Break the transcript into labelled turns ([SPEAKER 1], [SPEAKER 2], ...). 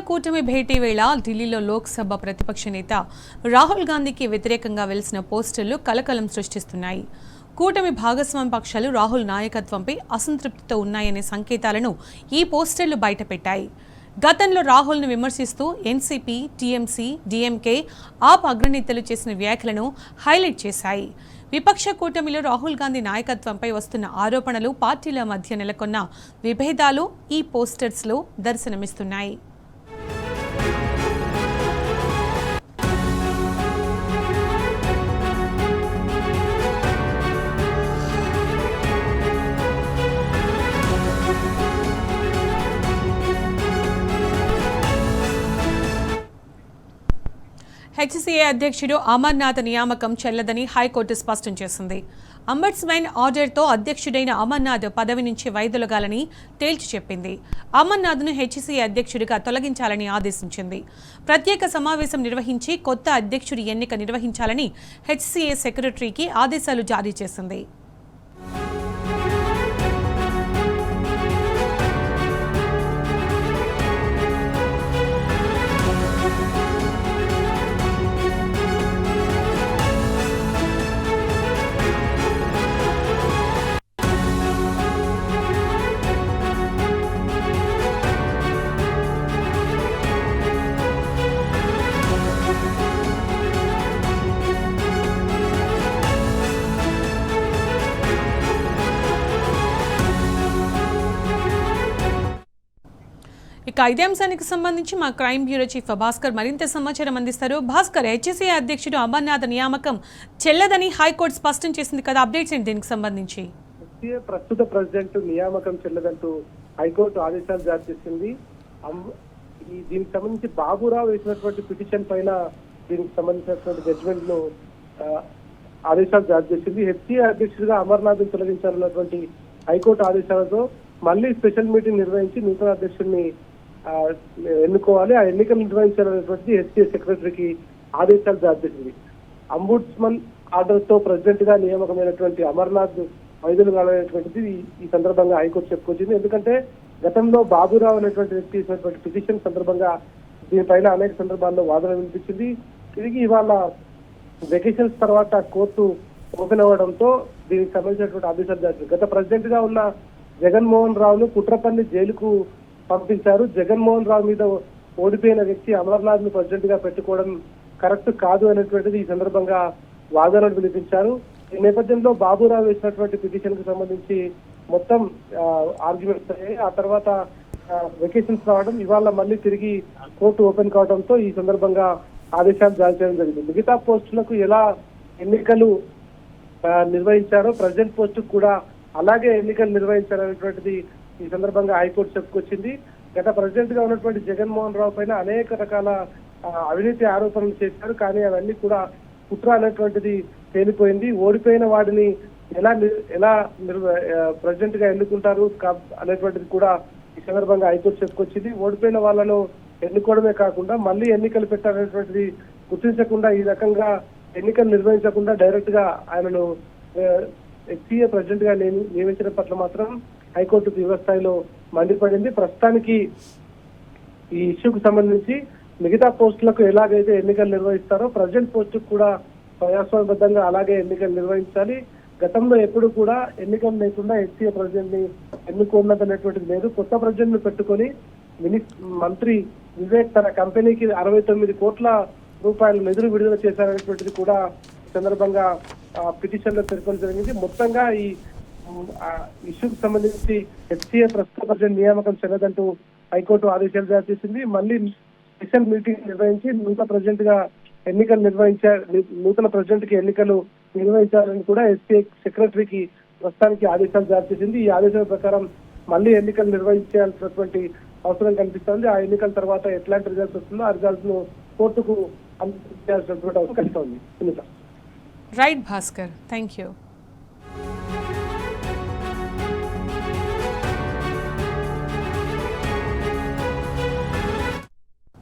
[SPEAKER 1] కూటమి భేటీ వేళ ఢిల్లీలో లోక్సభ ప్రతిపక్ష నేత రాహుల్ గాంధీకి వ్యతిరేకంగా వెలిసిన పోస్టర్లు కలకలం సృష్టిస్తున్నాయి. కూటమి భాగస్వామి పక్షాలు రాహుల్ నాయకత్వంపై అసంతృప్తితో ఉన్నాయనే సంకేతాలను ఈ పోస్టర్లు బయటపెట్టాయి. గతంలో రాహుల్ను విమర్శిస్తూ ఎన్సీపీ, టీఎంసీ, డీఎంకే, ఆప్ అగ్రనేతలు చేసిన వ్యాఖ్యలను హైలైట్ చేశాయి. విపక్ష కూటమిలో రాహుల్ గాంధీ నాయకత్వంపై వస్తున్న ఆరోపణలు, పార్టీల మధ్య నెలకొన్న విభేదాలు ఈ పోస్టర్స్లో దర్శనమిస్తున్నాయి. హెచ్సీఏ అధ్యక్షుడు అమర్నాథ్ నియామకం చెల్లదని హైకోర్టు స్పష్టం చేసింది. అంబడ్స్మన్ ఆర్డర్తో అధ్యక్షుడైన అమర్నాథ్ పదవి నుంచి వైదొలగాలని తేల్చి చెప్పింది. అమర్నాథ్ను హెచ్సీఏ అధ్యక్షుడిగా తొలగించాలని ఆదేశించింది. ప్రత్యేక సమావేశం నిర్వహించి కొత్త అధ్యక్షుడి ఎన్నిక నిర్వహించాలని హెచ్సీఏ సెక్రటరీకి ఆదేశాలు జారీ చేసింది. ఇక ఇదే అంశానికి సంబంధించి మా క్రైమ్ బ్యూరో చీఫ్ భాస్కర్ మరింత సమాచారం అందిస్తారు. భాస్కర్, హెచ్సీఏ అధ్యక్షుడు అమర్నాథ్ నియామకం చెల్లదని హైకోర్టు స్పష్టం చేసింది కదా, అప్డేట్స్ ఏంటి దీనికి సంబంధించి?
[SPEAKER 2] ప్రస్తుత ప్రెసిడెంట్ నియామకం చెల్లదంటూ హైకోర్టు ఆదేశాలు జారీ చేసింది. దీనికి సంబంధించి బాబురావు వేసినటువంటి పిటిషన్ పైన దీనికి సంబంధించినటువంటి జడ్జిమెంట్ ను ఆదేశాలు జారీ చేసింది. హెచ్సీఏ అధ్యక్షుడిగా అమర్నాథ్ తొలగించాలన్నటువంటి హైకోర్టు ఆదేశాలతో మళ్ళీ స్పెషల్ మీటింగ్ నిర్వహించి నూతన అధ్యక్షుడిని ఎన్నుకోవాలి. ఆ ఎన్నికలు నిర్వహించాలనేటువంటి హెచ్సీఏ సెక్రటరీకి ఆదేశాలు జారీ చేసింది. అంబుడ్స్మన్ ఆర్డర్ తో ప్రెసిడెంట్ గా నియామకమైనటువంటి అమర్నాథ్ వైద్యులు కావాలనేటువంటిది ఈ సందర్భంగా హైకోర్టు చెప్పుకొచ్చింది. ఎందుకంటే గతంలో బాబురావు అనేటువంటి వ్యక్తి ఇచ్చినటువంటి పిటిషన్ సందర్భంగా దీనిపైన అనేక సందర్భాల్లో వాదన వినిపించింది. తిరిగి ఇవాళ వెకేషన్స్ తర్వాత కోర్టు ఓపెన్ అవ్వడంతో దీనికి సంబంధించినటువంటి ఆదేశాలు జారీ. గత ప్రెసిడెంట్ గా ఉన్న జగన్మోహన్ రావును కుట్రపల్లి జైలుకు పంపించారు. జగన్మోహన్ రావు మీద ఓడిపోయిన వ్యక్తి అమర్నాథ్ ను ప్రెసిడెంట్ గా పెట్టుకోవడం కరెక్ట్ కాదు అనేటువంటిది ఈ సందర్భంగా వాదనలు వినిపించారు. ఈ నేపథ్యంలో బాబురావు వేసినటువంటి పిటిషన్ కు సంబంధించి మొత్తం ఆర్గ్యుమెంట్స్ అయ్యాయి. ఆ తర్వాత వెకేషన్స్ రావడం, ఇవాళ మళ్ళీ తిరిగి కోర్టు ఓపెన్ కావడంతో ఈ సందర్భంగా ఆదేశాలు జారీ చేయడం జరిగింది. మిగతా పోస్టులకు ఎలా ఎన్నికలు నిర్వహించారో ప్రెసిడెంట్ పోస్టుకు కూడా అలాగే ఎన్నికలు నిర్వహించాలనేటువంటిది ఈ సందర్భంగా హైకోర్టు చెప్పుకొచ్చింది. గత ప్రెసిడెంట్ గా ఉన్నటువంటి జగన్మోహన్ రావు పైన అనేక రకాల అవినీతి ఆరోపణలు చేశారు. కానీ అవన్నీ కూడా కుట్ర అనేటువంటిది తేలిపోయింది. ఓడిపోయిన వాడిని ఎలా ప్రెసిడెంట్ గా ఎన్నుకుంటారు అనేటువంటిది కూడా ఈ సందర్భంగా హైకోర్టు చెప్పుకొచ్చింది. ఓడిపోయిన వాళ్ళను ఎన్నుకోవడమే కాకుండా మళ్ళీ ఎన్నికలు పెట్టాలనేటువంటిది గుర్తించకుండా, ఈ రకంగా ఎన్నికలు నిర్వహించకుండా డైరెక్ట్ గా ఆయనను హెచ్సీఏ ప్రెసిడెంట్ గా నియమించడం పట్ల మాత్రం హైకోర్టు తీవ్ర స్థాయిలో మండిపడింది. ప్రస్తుతానికి ఈ ఇష్యూకు సంబంధించి మిగతా పోస్టులకు ఎలాగైతే ఎన్నికలు నిర్వహిస్తారో ప్రెసిడెంట్ పోస్టుకు కూడా ప్రజాస్వామ్యబద్ధంగా అలాగే ఎన్నికలు నిర్వహించాలి. గతంలో ఎప్పుడు కూడా ఎన్నికలు లేకుండా హెచ్సీఏ ప్రెసిడెంట్ ని ఎన్నుకున్నదనేటువంటిది లేదు. కొత్త ప్రెసిడెంట్ ను పెట్టుకొని మంత్రి వివేక్ తన కంపెనీకి 69 కోట్ల రూపాయల నిధులు విడుదల చేశారనేటువంటిది కూడా సందర్భంగా పిటిషన్ లో పేర్కొనడం జరిగింది. మొత్తంగా ఈ ఇష్యూకి సంబంధించి హెచ్సీఏ ప్రస్తుత ప్రెసిడెంట్ నియామకం చెల్లదంటూ హైకోర్టు ఆదేశాలు జారీ చేసింది. మళ్ళీ స్పెషల్ మీటింగ్ నిర్వహించి నూతన ప్రెసిడెంట్ కి ఎన్నికలు నిర్వహించాలని కూడా హెచ్సీఏ సెక్రటరీకి ప్రస్తుతానికి ఆదేశాలు జారీ చేసింది. ఈ ఆదేశాల ప్రకారం మళ్ళీ ఎన్నికలు నిర్వహించాల్సినటువంటి అవసరం కనిపిస్తోంది. ఆ ఎన్నికల తర్వాత ఎట్లాంటి రిజల్ట్స్ వస్తుందో ఆ రిజల్ట్స్ ను కోర్టుకు అందించాల్సినటువంటి అవసరం కనిపిస్తోంది.
[SPEAKER 1] Right Bhaskar, thank you.